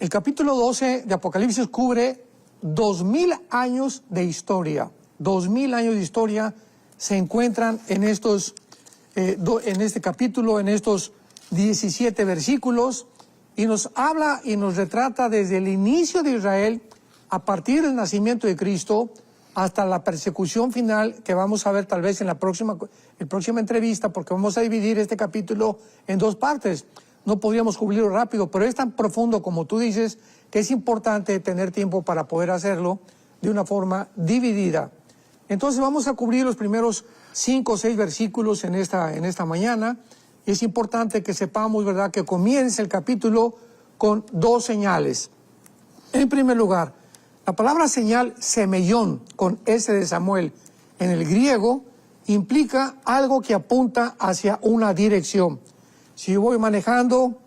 El capítulo 12 de Apocalipsis cubre 2000 años de historia. 2000 años de historia se encuentran en en este capítulo, en estos 17 versículos, y nos habla y nos retrata desde el inicio de Israel, a partir del nacimiento de Cristo, hasta la persecución final, que vamos a ver tal vez en la próxima entrevista, porque vamos a dividir este capítulo en dos partes. No podríamos cubrirlo rápido, pero es tan profundo como tú dices, que es importante tener tiempo para poder hacerlo de una forma dividida. Entonces vamos a cubrir los primeros 5 o 6 versículos en esta mañana. Y es importante que sepamos, ¿verdad?, que comienza el capítulo con 2 señales. En primer lugar, la palabra señal, semellón, con S de Samuel, en el griego, implica algo que apunta hacia una dirección. Si yo voy manejando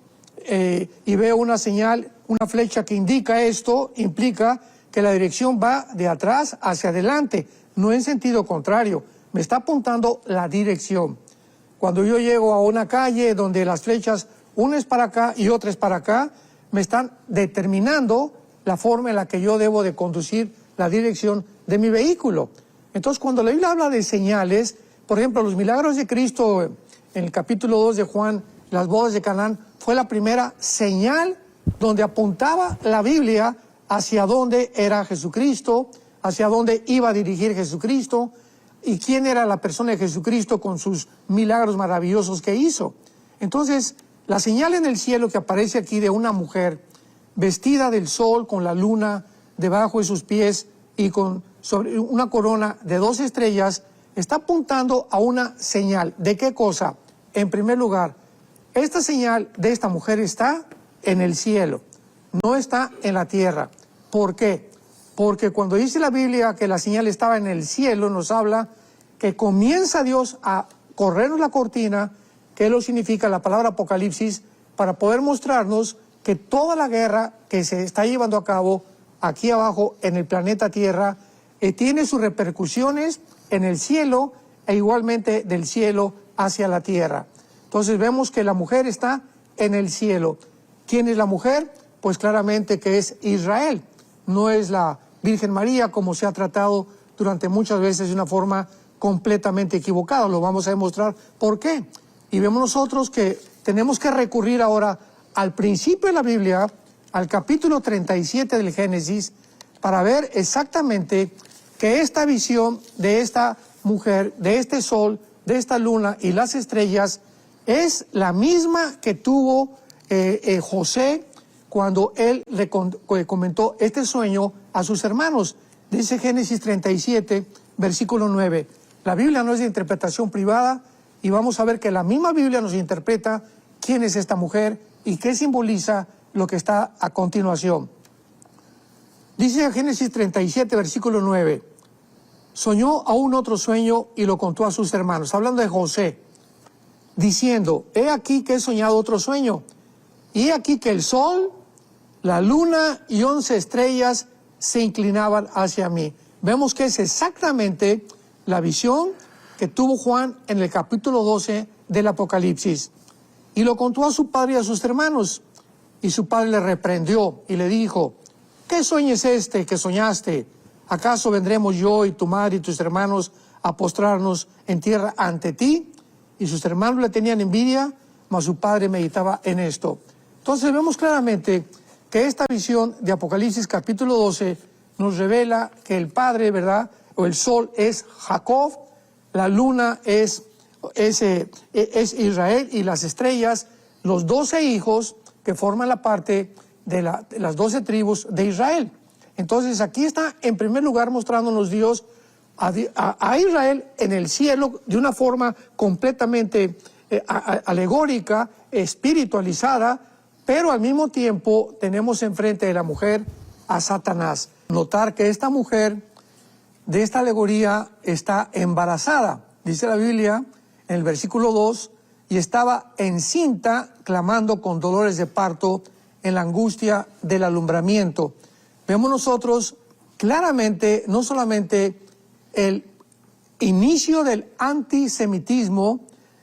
y veo una señal, una flecha que indica esto, implica que la dirección va de atrás hacia adelante, no en sentido contrario, me está apuntando la dirección. Cuando yo llego a una calle donde las flechas, una es para acá y otra es para acá, me están determinando la forma en la que yo debo de conducir la dirección de mi vehículo. Entonces, cuando la Biblia habla de señales, por ejemplo, los milagros de Cristo, en el capítulo 2 de Juan, las bodas de Canaán, fue la primera señal donde apuntaba la Biblia hacia dónde era Jesucristo, hacia dónde iba a dirigir Jesucristo, y quién era la persona de Jesucristo con sus milagros maravillosos que hizo. Entonces, la señal en el cielo que aparece aquí de una mujer vestida del sol, con la luna debajo de sus pies y sobre una corona de 2 estrellas, está apuntando a una señal. ¿De qué cosa? En primer lugar, esta señal de esta mujer está en el cielo, no está en la tierra. ¿Por qué? Porque cuando dice la Biblia que la señal estaba en el cielo, nos habla que comienza Dios a corrernos la cortina, que lo significa la palabra Apocalipsis, para poder mostrarnos que toda la guerra que se está llevando a cabo aquí abajo en el planeta Tierra tiene sus repercusiones en el cielo e igualmente del cielo hacia la tierra. Entonces vemos que la mujer está en el cielo. ¿Quién es la mujer? Pues claramente que es Israel. No es la Virgen María, como se ha tratado durante muchas veces de una forma completamente equivocada. Lo vamos a demostrar por qué. Y vemos nosotros que tenemos que recurrir ahora al principio de la Biblia, al capítulo 37 del Génesis, para ver exactamente que esta visión de esta mujer, de este sol, de esta luna y las estrellas, es la misma que tuvo José cuando él le comentó este sueño a sus hermanos. Dice Génesis 37, versículo 9. La Biblia no es de interpretación privada y vamos a ver que la misma Biblia nos interpreta quién es esta mujer y qué simboliza lo que está a continuación. Dice Génesis 37, versículo 9. Soñó aún otro sueño y lo contó a sus hermanos, hablando de José, diciendo, he aquí que he soñado otro sueño, y he aquí que el sol, la luna y 11 estrellas se inclinaban hacia mí. Vemos que es exactamente la visión que tuvo Juan en el capítulo 12 del Apocalipsis. Y lo contó a su padre y a sus hermanos. Y su padre le reprendió y le dijo, ¿qué sueño es este que soñaste? ¿Acaso vendremos yo y tu madre y tus hermanos a postrarnos en tierra ante ti? Y sus hermanos le tenían envidia, mas su padre meditaba en esto. Entonces vemos claramente que esta visión de Apocalipsis capítulo 12 nos revela que el padre, ¿verdad?, o el sol es Jacob, la luna es Israel y las estrellas, los 12 hijos que forman la parte de las 12 tribus de Israel. Entonces aquí está en primer lugar mostrándonos Dios a Israel en el cielo de una forma completamente alegórica, espiritualizada, pero al mismo tiempo tenemos enfrente de la mujer a Satanás. Notar que esta mujer de esta alegoría está embarazada, dice la Biblia en el versículo 2, y estaba encinta clamando con dolores de parto en la angustia del alumbramiento. Vemos nosotros claramente no solamente el inicio del antisemitismo,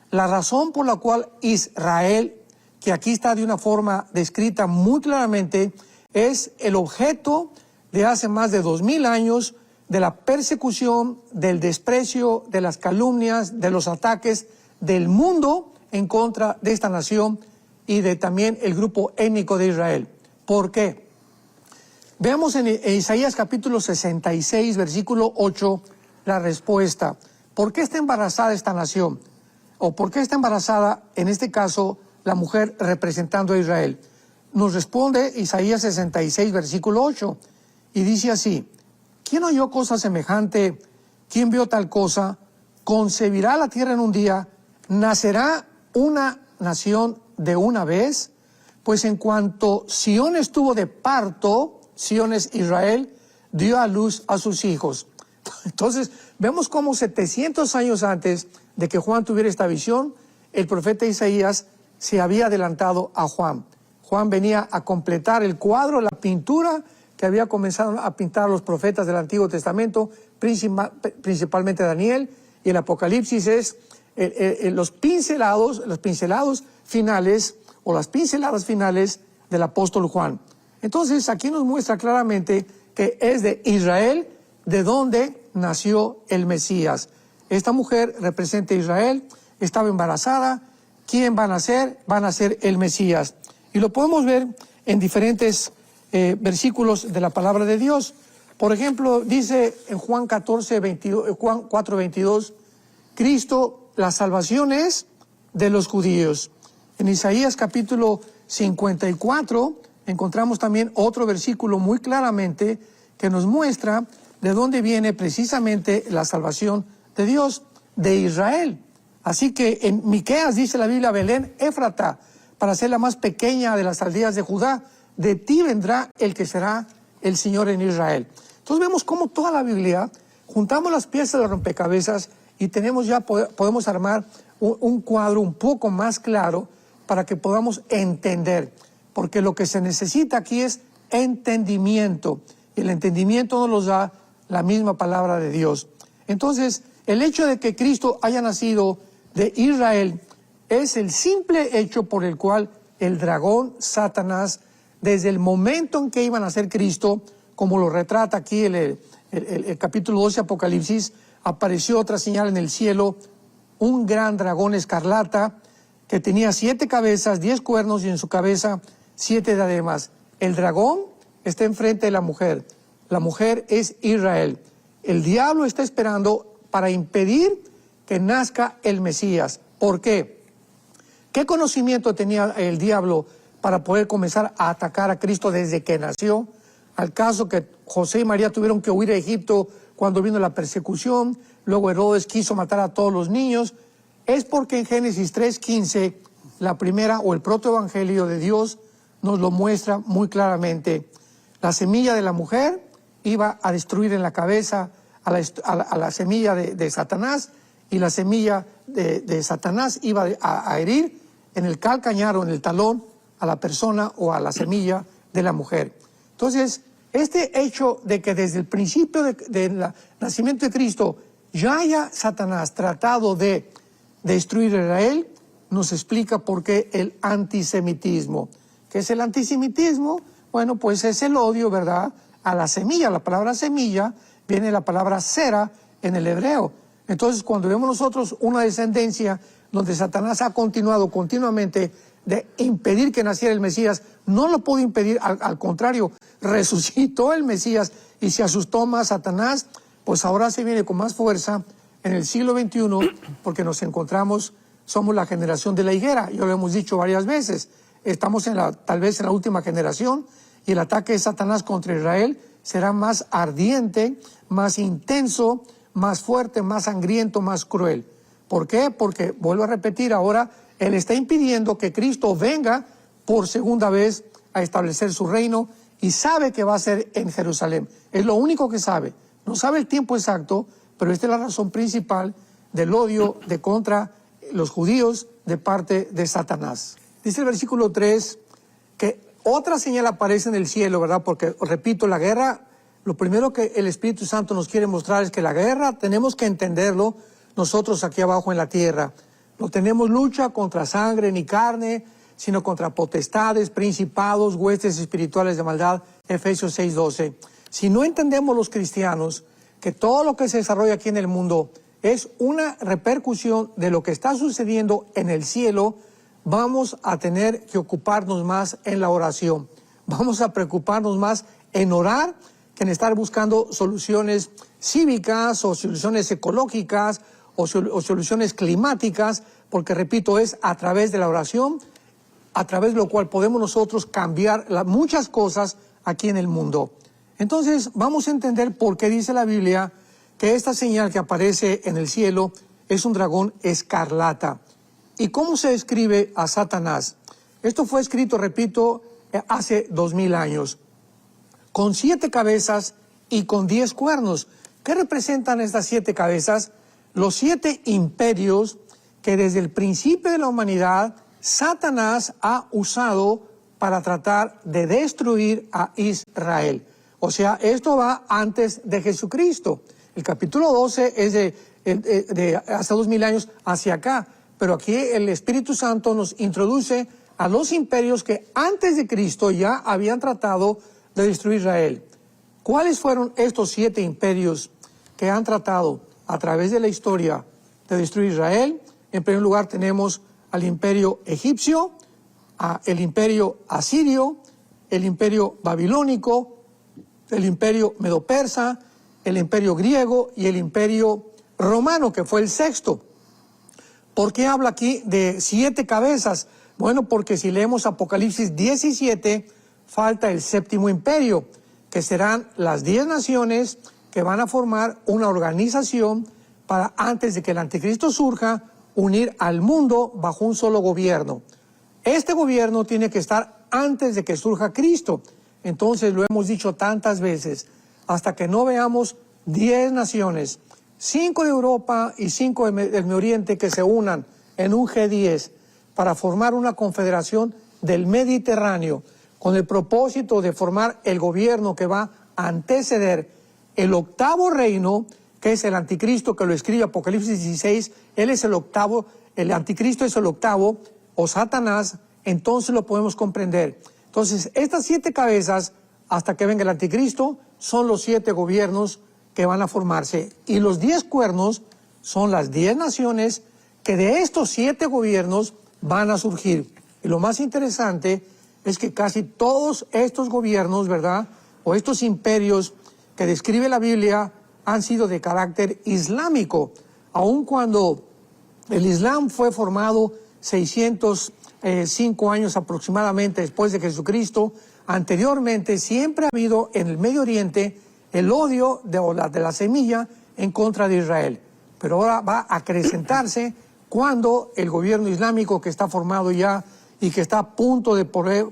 la razón por la cual Israel, que aquí está de una forma descrita muy claramente, es el objeto de hace más de 2000 años de la persecución, del desprecio, de las calumnias, de los ataques del mundo en contra de esta nación y de también el grupo étnico de Israel. ¿Por qué? Veamos en Isaías capítulo 66, versículo 8, la respuesta. ¿Por qué está embarazada esta nación? ¿O por qué está embarazada, en este caso, la mujer representando a Israel? Nos responde Isaías 66, versículo 8, y dice así: ¿quién oyó cosa semejante? ¿Quién vio tal cosa? ¿Concebirá la tierra en un día? ¿Nacerá una nación de una vez? Pues en cuanto Sión estuvo de parto, Sión es Israel, dio a luz a sus hijos. Entonces, vemos cómo 700 años antes de que Juan tuviera esta visión, el profeta Isaías se había adelantado a Juan. Juan venía a completar el cuadro, la pintura que había comenzado a pintar los profetas del Antiguo Testamento, principalmente Daniel, y el Apocalipsis es los pincelados finales, o las pinceladas finales del apóstol Juan. Entonces, aquí nos muestra claramente que es de Israel de donde nació el Mesías. Esta mujer representa a Israel, estaba embarazada. ¿Quién va a nacer? Va a nacer el Mesías. Y lo podemos ver en diferentes versículos de la palabra de Dios. Por ejemplo, dice en Juan 4:22, Cristo, la salvación es de los judíos. En Isaías capítulo 54 encontramos también otro versículo muy claramente que nos muestra de dónde viene precisamente la salvación de Dios, de Israel. Así que en Miqueas dice la Biblia: Belén Éfrata, para ser la más pequeña de las aldeas de Judá, de ti vendrá el que será el Señor en Israel. Entonces vemos cómo toda la Biblia, juntamos las piezas de rompecabezas y podemos armar un cuadro un poco más claro para que podamos entender. Porque lo que se necesita aquí es entendimiento. Y el entendimiento nos lo da la misma palabra de Dios. Entonces, el hecho de que Cristo haya nacido de Israel es el simple hecho por el cual el dragón, Satanás, desde el momento en que iba a nacer Cristo, como lo retrata aquí el capítulo 12 de Apocalipsis, apareció otra señal en el cielo, un gran dragón escarlata que tenía 7 cabezas, 10 cuernos y en su cabeza 7 diademas. El dragón está enfrente de la mujer. La mujer es Israel. El diablo está esperando para impedir que nazca el Mesías. ¿Por qué? ¿Qué conocimiento tenía el diablo para poder comenzar a atacar a Cristo desde que nació? Al caso que José y María tuvieron que huir a Egipto cuando vino la persecución, luego Herodes quiso matar a todos los niños. Es porque en Génesis 3:15, la primera o el protoevangelio de Dios nos lo muestra muy claramente. La semilla de la mujer iba a destruir en la cabeza a la semilla de Satanás, y la semilla de Satanás iba a herir en el calcañar o en el talón a la persona o a la semilla de la mujer. Entonces, este hecho de que desde el principio del nacimiento de Cristo ya haya Satanás tratado de destruir a Israel, nos explica por qué el antisemitismo. ¿Qué es el antisemitismo? Bueno, pues es el odio, ¿verdad?, a la semilla. La palabra semilla viene de la palabra sera en el hebreo. Entonces, cuando vemos nosotros una descendencia donde Satanás ha continuado continuamente de impedir que naciera el Mesías, no lo pudo impedir, al contrario, resucitó el Mesías y se asustó más Satanás, pues ahora se viene con más fuerza en el siglo XXI, porque nos encontramos, somos la generación de la higuera, ya lo hemos dicho varias veces, estamos tal vez en la última generación, y el ataque de Satanás contra Israel será más ardiente, más intenso, más fuerte, más sangriento, más cruel. ¿Por qué? Porque, vuelvo a repetir, ahora él está impidiendo que Cristo venga por segunda vez a establecer su reino, y sabe que va a ser en Jerusalén. Es lo único que sabe. No sabe el tiempo exacto, pero esta es la razón principal del odio contra los judíos de parte de Satanás. Dice el versículo 3 que otra señal aparece en el cielo, ¿verdad? Porque, repito, la guerra, lo primero que el Espíritu Santo nos quiere mostrar es que la guerra tenemos que entenderlo nosotros aquí abajo en la tierra. No tenemos lucha contra sangre ni carne, sino contra potestades, principados, huestes espirituales de maldad, Efesios 6:12. Si no entendemos los cristianos que todo lo que se desarrolla aquí en el mundo es una repercusión de lo que está sucediendo en el cielo, vamos a tener que ocuparnos más en la oración. Vamos a preocuparnos más en orar que en estar buscando soluciones cívicas o soluciones ecológicas o soluciones climáticas, porque repito, es a través de la oración, a través de lo cual podemos nosotros cambiar muchas cosas aquí en el mundo. Entonces vamos a entender por qué dice la Biblia que esta señal que aparece en el cielo es un dragón escarlata. ¿Y cómo se describe a Satanás? Esto fue escrito, repito, hace 2000 años, con 7 cabezas y con 10 cuernos. ¿Qué representan estas 7 cabezas? Los 7 imperios que desde el principio de la humanidad Satanás ha usado para tratar de destruir a Israel. O sea, esto va antes de Jesucristo. El capítulo 12 es de hasta 2000 años hacia acá. Pero aquí el Espíritu Santo nos introduce a los imperios que antes de Cristo ya habían tratado de destruir Israel. ¿Cuáles fueron estos 7 imperios que han tratado a través de la historia de destruir Israel? En primer lugar tenemos al imperio egipcio, el imperio asirio, el imperio babilónico, el imperio medo-persa, el imperio griego y el imperio romano, que fue el 6º. ¿Por qué habla aquí de 7 cabezas? Bueno, porque si leemos Apocalipsis 17, falta el 7º imperio, que serán las 10 naciones que van a formar una organización para, antes de que el anticristo surja, unir al mundo bajo un solo gobierno. Este gobierno tiene que estar antes de que surja Cristo. Entonces, lo hemos dicho tantas veces, hasta que no veamos 10 naciones, 5 de Europa y 5 del Medio Oriente, que se unan en un G10 para formar una confederación del Mediterráneo con el propósito de formar el gobierno que va a anteceder el 8º reino, que es el anticristo, que lo escribe Apocalipsis 16. Él es el 8º, el anticristo es el 8º, o Satanás. Entonces lo podemos comprender. Entonces, estas 7 cabezas, hasta que venga el anticristo, son los 7 gobiernos que van a formarse. Y los 10 cuernos son las 10 naciones que de estos 7 gobiernos van a surgir. Y lo más interesante es que casi todos estos gobiernos, ¿verdad?, o estos imperios que describe la Biblia, han sido de carácter islámico. Aun cuando el Islam fue formado 605 años aproximadamente después de Jesucristo, anteriormente siempre ha habido en el Medio Oriente el odio de la semilla en contra de Israel. Pero ahora va a acrecentarse cuando el gobierno islámico, que está formado ya y que está a punto de poder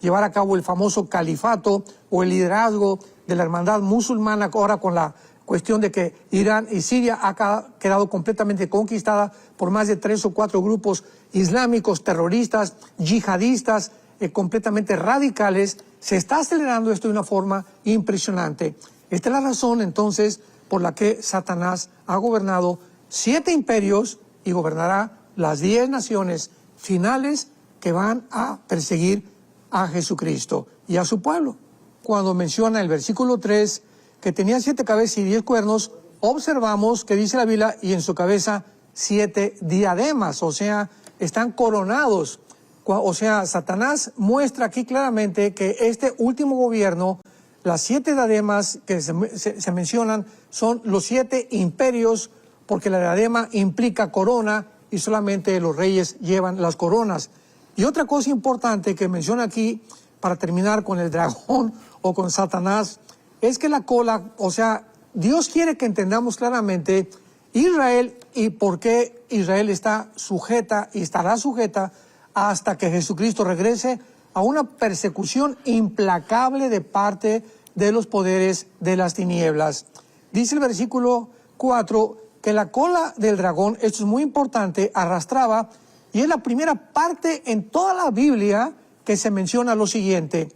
llevar a cabo el famoso califato o el liderazgo de la hermandad musulmana, ahora con la cuestión de que Irán y Siria ha quedado completamente conquistada por más de 3 o 4 grupos islámicos, terroristas, yihadistas, completamente radicales. Se está acelerando esto de una forma impresionante. Esta es la razón, entonces, por la que Satanás ha gobernado 7 imperios y gobernará las 10 naciones finales que van a perseguir a Jesucristo y a su pueblo. Cuando menciona el versículo 3 que tenía 7 cabezas y 10 cuernos, observamos que dice la Biblia, y en su cabeza 7 diademas, o sea, están coronados. O sea, Satanás muestra aquí claramente que este último gobierno, las 7 diademas que se mencionan, son los 7 imperios, porque la diadema implica corona y solamente los reyes llevan las coronas. Y otra cosa importante que menciona aquí, para terminar con el dragón o con Satanás, es que la cola, o sea, Dios quiere que entendamos claramente Israel y por qué Israel está sujeta y estará sujeta hasta que Jesucristo regrese a una persecución implacable de parte de los poderes de las tinieblas. Dice el versículo 4 que la cola del dragón, esto es muy importante, arrastraba, y es la primera parte en toda la Biblia que se menciona lo siguiente: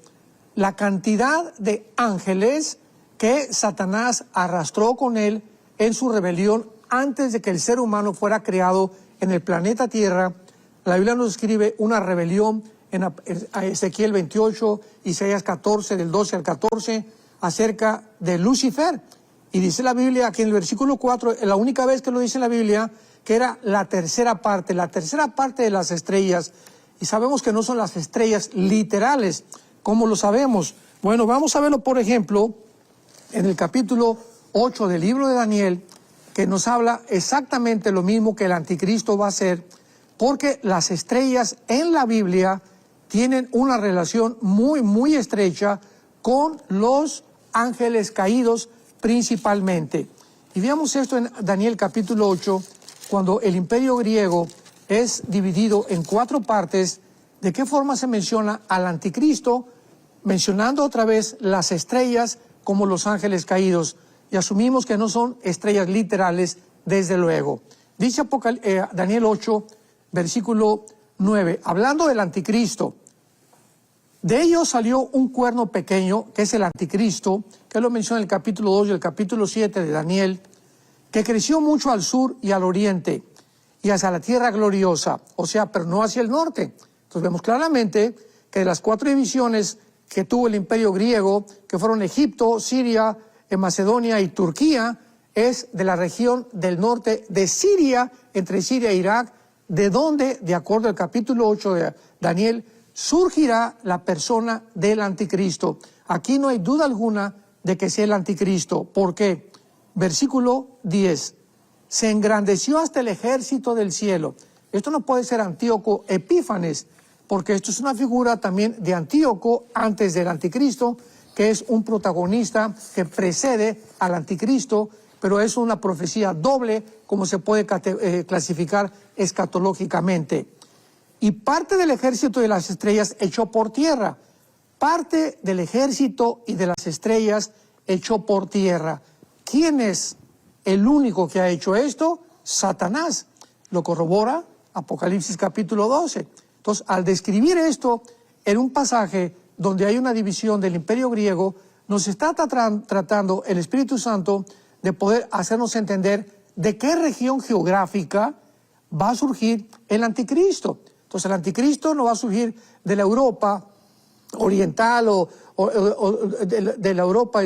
la cantidad de ángeles que Satanás arrastró con él en su rebelión antes de que el ser humano fuera creado en el planeta Tierra, La Biblia nos describe una rebelión en Ezequiel 28, Isaías 14, del 12 al 14, acerca de Lucifer. Y dice la Biblia aquí en el versículo 4, la única vez que lo dice en la Biblia, que era la tercera parte de las estrellas. Y sabemos que no son las estrellas literales. ¿Cómo lo sabemos? Bueno, vamos a verlo, por ejemplo, en el capítulo 8 del libro de Daniel, que nos habla exactamente lo mismo que el anticristo va a hacer, porque las estrellas en la Biblia tienen una relación muy, muy estrecha con los ángeles caídos principalmente. Y veamos esto en Daniel capítulo 8, cuando el imperio griego es dividido en 4 partes. ¿De qué forma se menciona al anticristo? Mencionando otra vez las estrellas como los ángeles caídos. Y asumimos que no son estrellas literales, desde luego. Dice Daniel 8, versículo 9, hablando del anticristo. De ellos salió un cuerno pequeño, que es el anticristo, que lo menciona en el capítulo 2 y el capítulo 7 de Daniel, que creció mucho al sur y al oriente, y hacia la tierra gloriosa, o sea, pero no hacia el norte. Entonces vemos claramente que de las 4 divisiones que tuvo el imperio griego, que fueron Egipto, Siria, Macedonia y Turquía, es de la región del norte de Siria, entre Siria e Irak, de donde, de acuerdo al capítulo 8 de Daniel, surgirá la persona del anticristo. Aquí no hay duda alguna de que sea el anticristo. ¿Por qué? Versículo 10. Se engrandeció hasta el ejército del cielo. Esto no puede ser Antíoco Epífanes, porque esto es una figura también de Antíoco antes del anticristo, que es un protagonista que precede al anticristo, pero es una profecía doble, como se puede clasificar escatológicamente. Y parte del ejército de las estrellas echó por tierra. Parte del ejército y de las estrellas echó por tierra. ¿Quién es el único que ha hecho esto? Satanás. Lo corrobora Apocalipsis capítulo 12. Entonces, al describir esto en un pasaje donde hay una división del imperio griego, nos está tratando el Espíritu Santo de poder hacernos entender de qué región geográfica va a surgir el anticristo. Entonces, el anticristo no va a surgir de la Europa oriental o de la Europa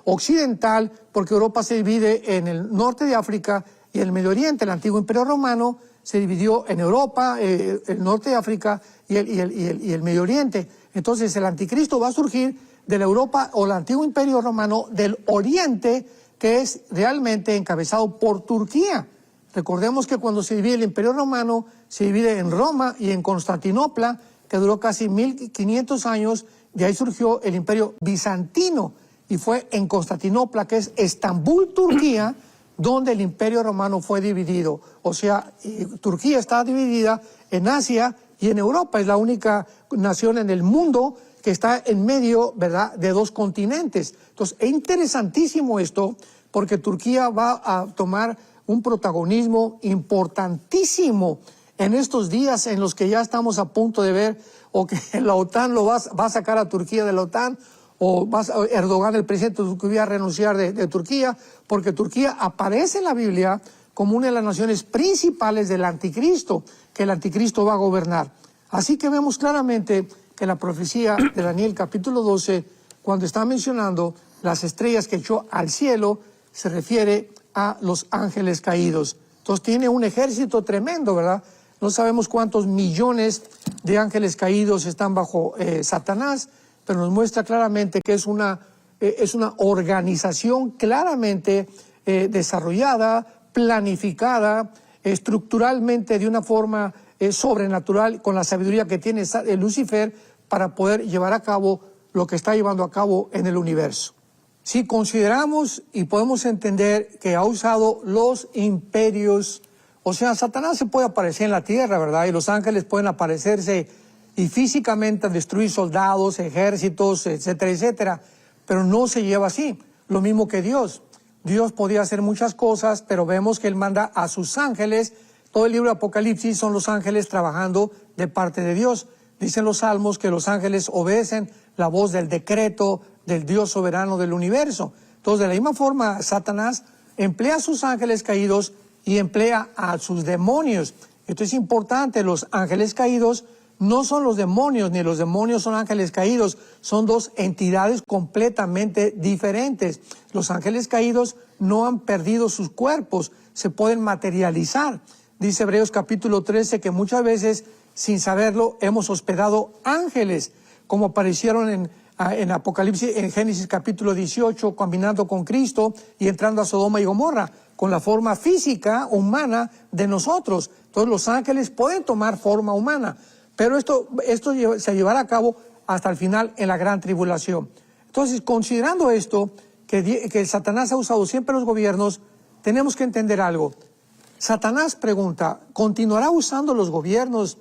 occidental, porque Europa se divide en el norte de África y en el Medio Oriente. El antiguo imperio romano se dividió en Europa, el norte de África y el Medio Oriente. Entonces el anticristo va a surgir de la Europa o el antiguo imperio romano del Oriente, que es realmente encabezado por Turquía. Recordemos que cuando se divide el imperio romano, se divide en Roma y en Constantinopla, que duró casi 1500 años. De ahí surgió el imperio bizantino, y fue en Constantinopla, que es Estambul, Turquía, donde el imperio romano fue dividido. O sea, Turquía está dividida en Asia y en Europa. Es la única nación en el mundo que está en medio, ¿verdad?, de 2 continentes. Entonces, es interesantísimo esto, porque Turquía va a tomar un protagonismo importantísimo en estos días en los que ya estamos a punto de ver o que la OTAN va a sacar a Turquía de la OTAN, o Erdogan, el presidente de Turquía, a renunciar de Turquía, porque Turquía aparece en la Biblia como una de las naciones principales del anticristo, que el anticristo va a gobernar. Así que vemos claramente que la profecía de Daniel capítulo 12, cuando está mencionando las estrellas que echó al cielo, se refiere a los ángeles caídos. Entonces tiene un ejército tremendo, ¿verdad? No sabemos cuántos millones de ángeles caídos están bajo Satanás, pero nos muestra claramente que es una organización claramente desarrollada, planificada, estructuralmente de una forma sobrenatural, con la sabiduría que tiene Lucifer para poder llevar a cabo lo que está llevando a cabo en el universo. Si consideramos y podemos entender que ha usado los imperios, o sea, Satanás se puede aparecer en la tierra, ¿verdad? Y los ángeles pueden aparecerse y físicamente destruir soldados, ejércitos, etcétera, etcétera, pero no se lleva así. Lo mismo que Dios. Dios podía hacer muchas cosas, pero vemos que Él manda a sus ángeles. Todo el libro de Apocalipsis son los ángeles trabajando de parte de Dios. Dicen los salmos que los ángeles obedecen la voz del decreto del Dios soberano del universo. Entonces, de la misma forma, Satanás emplea a sus ángeles caídos y emplea a sus demonios. Esto es importante, los ángeles caídos no son los demonios, ni los demonios son ángeles caídos, son dos entidades completamente diferentes. Los ángeles caídos no han perdido sus cuerpos, se pueden materializar. Dice Hebreos capítulo 13 que muchas veces, sin saberlo, hemos hospedado ángeles, como aparecieron en Apocalipsis, en Génesis capítulo 18, caminando con Cristo y entrando a Sodoma y Gomorra, con la forma física, humana de nosotros. Entonces los ángeles pueden tomar forma humana, pero esto se llevará a cabo hasta el final en la gran tribulación. Entonces, considerando esto, que Satanás ha usado siempre los gobiernos, tenemos que entender algo. Satanás pregunta, ¿continuará usando los gobiernos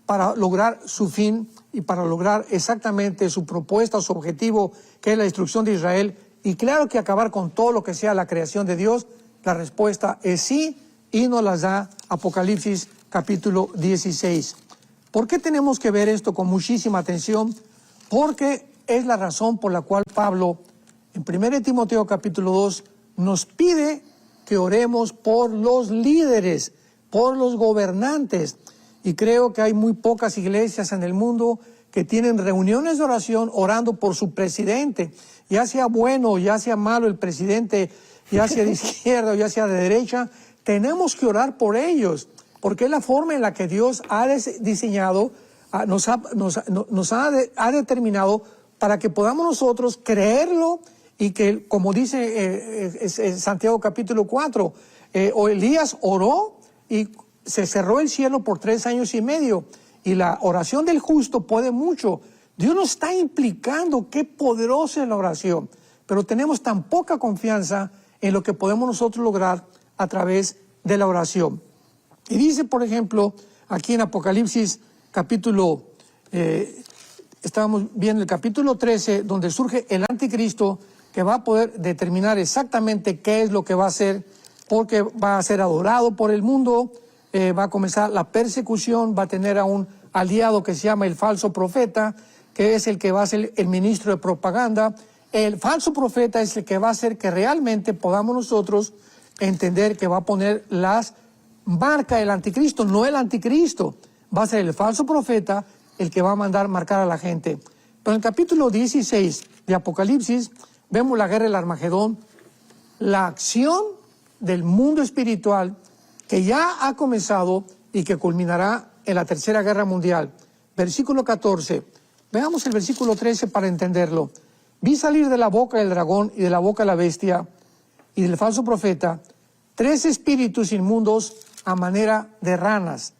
para lograr su fin y para lograr exactamente su propuesta, su objetivo, que es la destrucción de Israel? Y claro que acabar con todo lo que sea la creación de Dios. La respuesta es sí, y nos las da Apocalipsis capítulo 16. ¿Por qué tenemos que ver esto con muchísima atención? Porque es la razón por la cual Pablo, en 1 Timoteo capítulo 2, nos pide que oremos por los líderes, por los gobernantes. Y creo que hay muy pocas iglesias en el mundo que tienen reuniones de oración orando por su presidente. Ya sea bueno o ya sea malo el presidente, ya sea de izquierda o ya sea de derecha, tenemos que orar por ellos, porque es la forma en la que Dios ha diseñado, nos ha determinado para que podamos nosotros creerlo y que, como dice Santiago capítulo 4, Elías oró y se cerró el cielo por 3 años y medio, y la oración del justo puede mucho. Dios nos está implicando qué poderosa es la oración, pero tenemos tan poca confianza en lo que podemos nosotros lograr a través de la oración. Y dice, por ejemplo, aquí en Apocalipsis capítulo, estábamos viendo el capítulo 13, donde surge el anticristo, que va a poder determinar exactamente qué es lo que va a hacer, porque va a ser adorado por el mundo, va a comenzar la persecución, va a tener a un aliado que se llama el falso profeta, que es el que va a ser el ministro de propaganda. El falso profeta es el que va a hacer que realmente podamos nosotros entender que va a poner las marcas del anticristo, no el anticristo. Va a ser el falso profeta el que va a mandar marcar a la gente. Pero en el capítulo 16 de Apocalipsis vemos la guerra del Armagedón, la acción del mundo espiritual que ya ha comenzado y que culminará en la Tercera Guerra Mundial. Versículo 14. Veamos el versículo 13 para entenderlo. Vi salir de la boca del dragón y de la boca de la bestia y del falso profeta 3 espíritus inmundos a manera de ranas.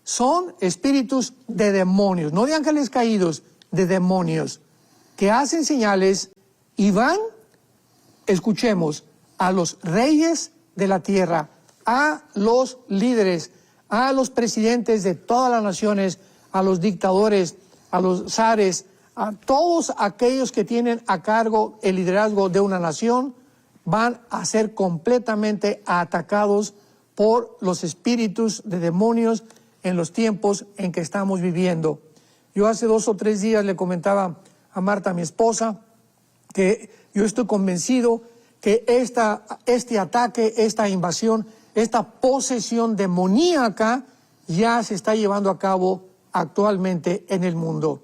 Son espíritus de demonios, no de ángeles caídos, de demonios, que hacen señales y van, escuchemos, a los reyes de la tierra, a los líderes, a los presidentes de todas las naciones, a los dictadores, a los zares, a todos aquellos que tienen a cargo el liderazgo de una nación, van a ser completamente atacados por los espíritus de demonios en los tiempos en que estamos viviendo. Yo hace 2 o 3 días le comentaba a Marta, mi esposa, que yo estoy convencido que este ataque, esta invasión, esta posesión demoníaca ya se está llevando a cabo actualmente en el mundo.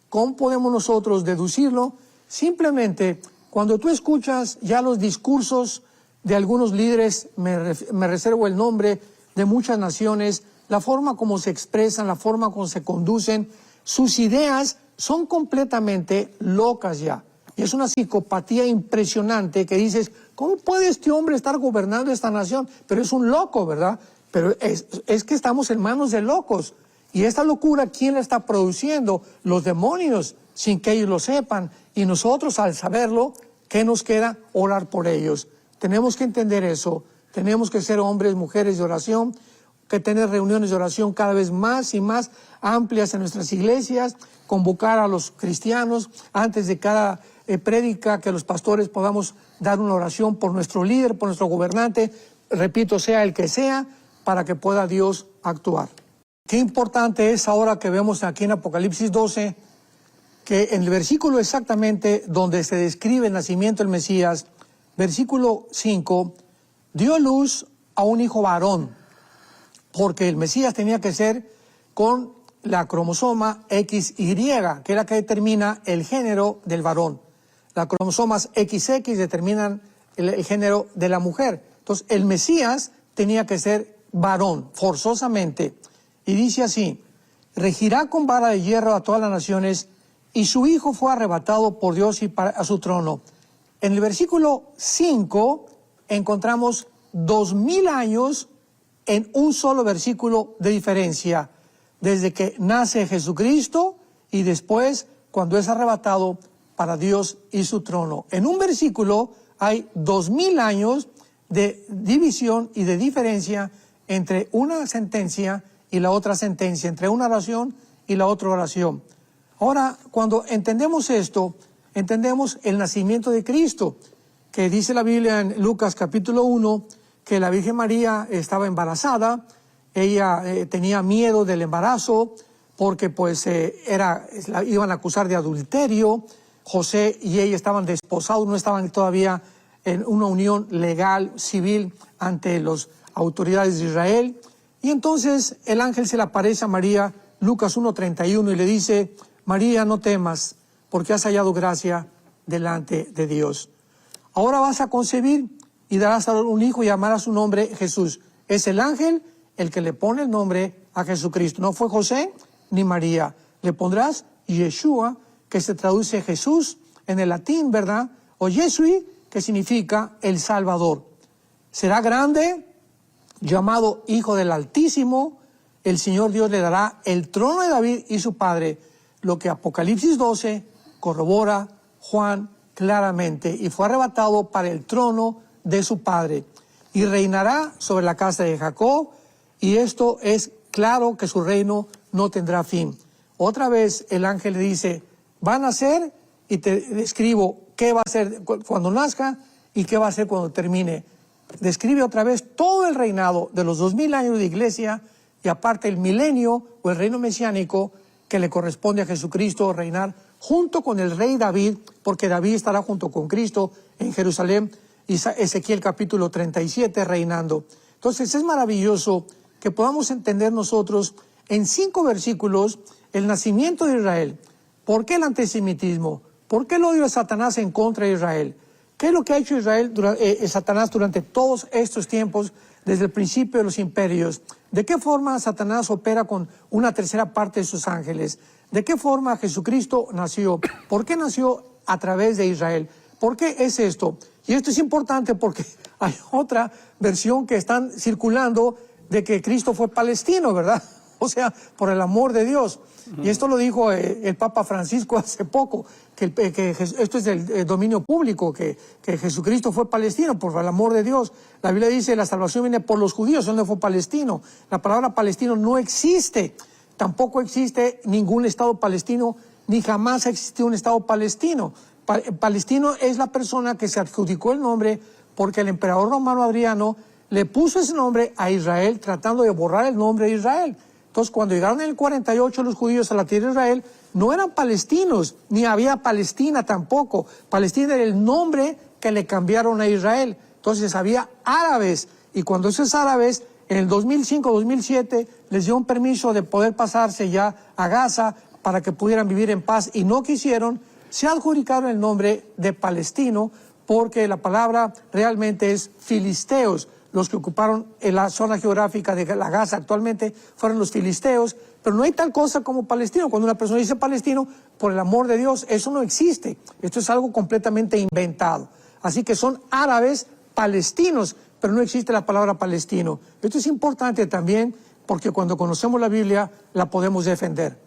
¿Cómo podemos nosotros deducirlo? Simplemente, cuando tú escuchas ya los discursos de algunos líderes, me reservo el nombre, de muchas naciones, la forma como se expresan, la forma como se conducen, sus ideas son completamente locas ya. Y es una psicopatía impresionante que dices, ¿cómo puede este hombre estar gobernando esta nación? Pero es un loco, ¿verdad? Pero es que estamos en manos de locos. Y esta locura, ¿quién la está produciendo? Los demonios, sin que ellos lo sepan. Y nosotros, al saberlo, ¿qué nos queda? Orar por ellos. Tenemos que entender eso. Tenemos que ser hombres, mujeres de oración, que tener reuniones de oración cada vez más y más amplias en nuestras iglesias, convocar a los cristianos antes de cada prédica, que los pastores podamos dar una oración por nuestro líder, por nuestro gobernante, repito, sea el que sea, para que pueda Dios actuar. Qué importante es ahora que vemos aquí en Apocalipsis 12, que en el versículo exactamente donde se describe el nacimiento del Mesías, versículo 5, dio luz a un hijo varón. porque el Mesías tenía que ser con la cromosoma XY, que es la que determina el género del varón. Las cromosomas XX determinan el género de la mujer. Entonces, el Mesías tenía que ser varón, forzosamente. Y dice así: regirá con vara de hierro a todas las naciones, y su hijo fue arrebatado por Dios y a su trono. En el versículo 5 encontramos 2000 años en un solo versículo de diferencia, desde que nace Jesucristo y después cuando es arrebatado para Dios y su trono. En un versículo hay 2000 años de división y de diferencia entre una sentencia y la otra sentencia, entre una oración y la otra oración. Ahora, cuando entendemos esto, entendemos el nacimiento de Cristo, que dice la Biblia en Lucas capítulo 1, que la Virgen María estaba embarazada. Ella tenía miedo del embarazo porque pues la iban a acusar de adulterio. José y ella estaban desposados, no estaban todavía en una unión legal, civil, ante las autoridades de Israel. Y entonces el ángel se le aparece a María, Lucas 1:31, y le dice: María, no temas, porque has hallado gracia delante de Dios. Ahora vas a concebir y darás a un hijo y llamarás su nombre Jesús. Es el ángel el que le pone el nombre a Jesucristo. No fue José ni María. Le pondrás Yeshua, que se traduce Jesús en el latín, ¿verdad? O Yesui, que significa el Salvador. Será grande, llamado Hijo del Altísimo. El Señor Dios le dará el trono de David y su padre, lo que Apocalipsis 12 corrobora Juan claramente. Y fue arrebatado para el trono de su padre, y reinará sobre la casa de Jacob, y esto es claro que su reino no tendrá fin. Otra vez el ángel le dice: va a nacer, y te describo qué va a hacer cuando nazca y qué va a hacer cuando termine. Describe otra vez todo el reinado de los 2000 años de iglesia, y aparte el milenio o el reino mesiánico que le corresponde a Jesucristo reinar junto con el rey David, porque David estará junto con Cristo en Jerusalén. Y Ezequiel capítulo 37 reinando. Entonces es maravilloso que podamos entender nosotros en 5 versículos el nacimiento de Israel. ¿Por qué el antisemitismo? ¿Por qué el odio de Satanás en contra de Israel? ¿Qué es lo que ha hecho Satanás durante todos estos tiempos, desde el principio de los imperios? ¿De qué forma Satanás opera con una tercera parte de sus ángeles? ¿De qué forma Jesucristo nació? ¿Por qué nació a través de Israel? ¿Por qué es esto? Y esto es importante porque hay otra versión que están circulando de que Cristo fue palestino, ¿verdad? O sea, por el amor de Dios. Y esto lo dijo el Papa Francisco hace poco, que esto es del dominio público, que Jesucristo fue palestino por el amor de Dios. La Biblia dice: la salvación viene por los judíos, donde fue palestino. La palabra palestino no existe. Tampoco existe ningún Estado palestino, ni jamás ha existido un Estado palestino. Palestino es la persona que se adjudicó el nombre porque el emperador romano Adriano le puso ese nombre a Israel, tratando de borrar el nombre de Israel. Entonces, cuando llegaron en el 48 los judíos a la tierra de Israel, no eran palestinos, ni había Palestina tampoco. Palestina era el nombre que le cambiaron a Israel. Entonces había árabes, y cuando esos árabes, en el 2005-2007, les dio un permiso de poder pasarse ya a Gaza para que pudieran vivir en paz, y no quisieron, se adjudicaron el nombre de palestino, porque la palabra realmente es filisteos. Los que ocuparon en la zona geográfica de la Gaza actualmente fueron los filisteos, pero no hay tal cosa como palestino. Cuando una persona dice palestino, por el amor de Dios, eso no existe. Esto es algo completamente inventado. Así que son árabes palestinos, pero no existe la palabra palestino. Esto es importante también porque cuando conocemos la Biblia la podemos defender.